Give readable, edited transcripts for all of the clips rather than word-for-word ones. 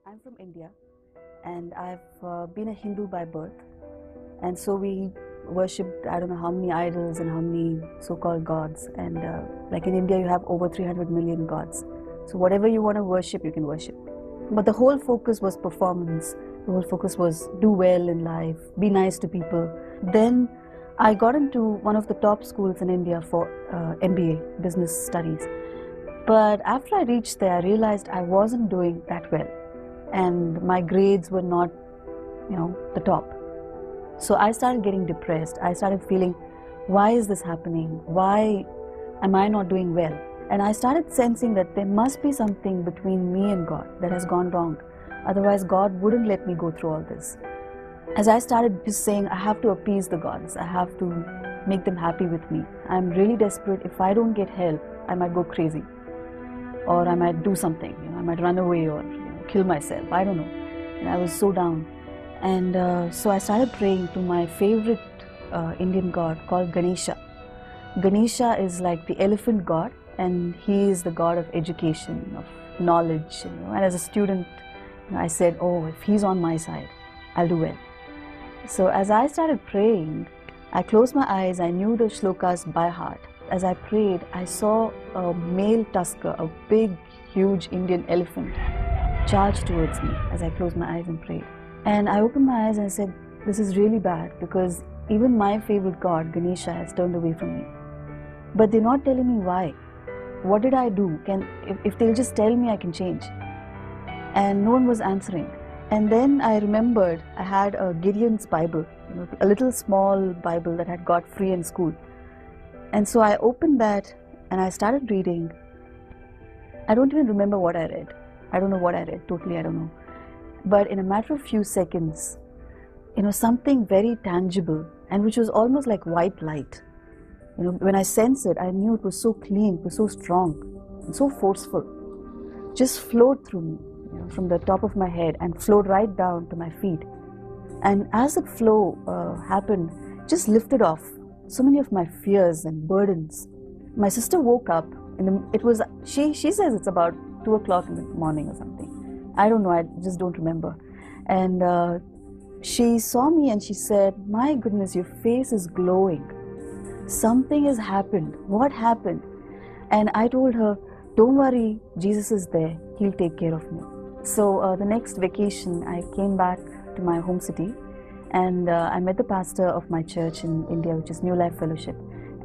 I'm from India, and I've been a Hindu by birth, and so we worshipped I don't know how many idols and how many so-called gods, and like in India you have over 300 million gods. So whatever you want to worship, you can worship. But the whole focus was performance. The whole focus was do well in life, be nice to people. Then I got into one of the top schools in India for MBA, business studies. But after I reached there, I realized I wasn't doing that well, and my grades were not, the top. So I started getting depressed. I started feeling, why is this happening? Why am I not doing well? And I started sensing that there must be something between me and God that has gone wrong. Otherwise, God wouldn't let me go through all this. As I started just saying, I have to appease the gods. I have to make them happy with me. I'm really desperate. If I don't get help, I might go crazy. Or I might do something. I might run away or kill myself. I don't know. And I was so down. And so I started praying to my favorite Indian god called Ganesha. Ganesha is like the elephant god, and he is the god of education, of knowledge. And as a student, I said, oh, if he's on my side, I'll do well. So as I started praying, I closed my eyes. I knew the shlokas by heart. As I prayed, I saw a male tusker, a big, huge Indian elephant, charge towards me as I closed my eyes and prayed. And I opened my eyes and I said, this is really bad, because even my favorite god, Ganesha, has turned away from me. But they're not telling me why. What did I do? If they'll just tell me, I can change. And no one was answering. And then I remembered I had a Gideon's Bible, a little small Bible that I had got free in school. And so I opened that and I started reading. I don't even remember what I read. I don't know what I read, totally I don't know. But in a matter of few seconds, something very tangible, and which was almost like white light. When I sensed it, I knew it was so clean, it was so strong, and so forceful. Just flowed through me, from the top of my head and flowed right down to my feet. And as the flow happened, just lifted off so many of my fears and burdens. My sister woke up, and she says it's about 2 o'clock in the morning or something. I don't know, I just don't remember. And she saw me and she said, my goodness, your face is glowing. Something has happened. What happened? And I told her, don't worry, Jesus is there. He'll take care of me. So the next vacation, I came back to my home city, and I met the pastor of my church in India, which is New Life Fellowship.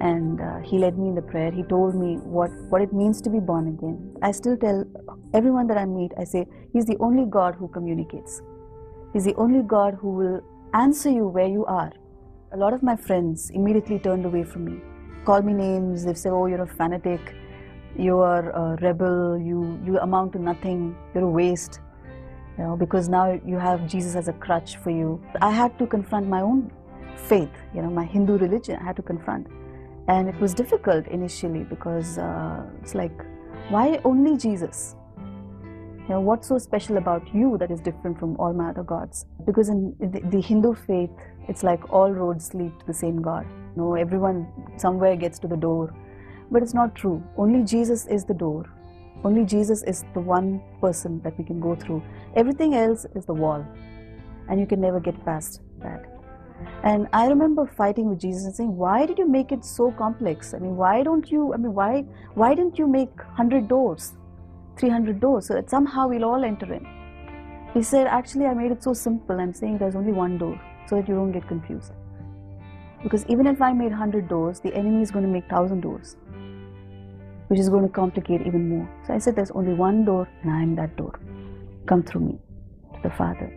And he led me in the prayer. He told me what it means to be born again. I still tell everyone that I meet, I say, he's the only God who communicates. He's the only God who will answer you where you are. A lot of my friends immediately turned away from me, called me names. They've said, oh, you're a fanatic, you're a rebel, you amount to nothing, you're a waste, because now you have Jesus as a crutch for you. I had to confront my own faith, my Hindu religion, I had to confront. And it was difficult initially, because it's like, why only Jesus? What's so special about you that is different from all my other gods? Because in the Hindu faith, it's like all roads lead to the same God. Everyone somewhere gets to the door. But it's not true. Only Jesus is the door. Only Jesus is the one person that we can go through. Everything else is the wall. And you can never get past that. And I remember fighting with Jesus and saying, why did you make it so complex? Why didn't you make 100 doors, 300 doors, so that somehow we'll all enter in? He said, actually, I made it so simple. I'm saying there's only one door, so that you don't get confused. Because even if I made 100 doors, the enemy is going to make 1,000 doors, which is going to complicate even more. So I said, there's only one door, and I'm that door. Come through me to the Father.